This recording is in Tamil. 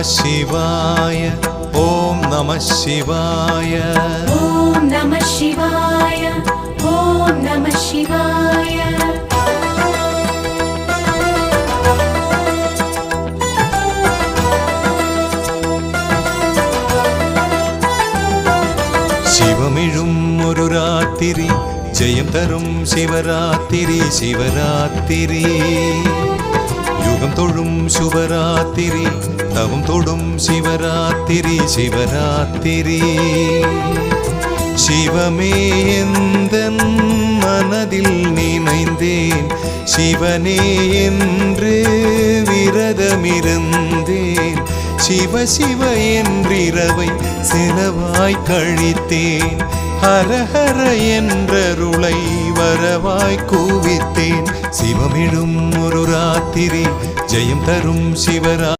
शिवाय ओम नमः शिवाय ओम नमः शिवाय ओम नमः शिवाय शिवमिழும் ஒரு ராத்திரி ஜெயம் தரும் சிவராத்திரி சிவராத்திரி யுகம் தொழும் சுபராத்திரி தவம் தொடும் சிவராத்திரி சிவராத்திரி சிவமே எந்தன் மனதில் நினைந்தேன் சிவனே என்று விரதமிருந்தேன் சிவ சிவ என்றிரவை செலவாய் கழித்தேன் ஹர ஹர என்றருளை வரவாய் கூவித்தேன் சிவமிடும் ஒரு ராத்திரி ஜெயம் தரும் சிவரா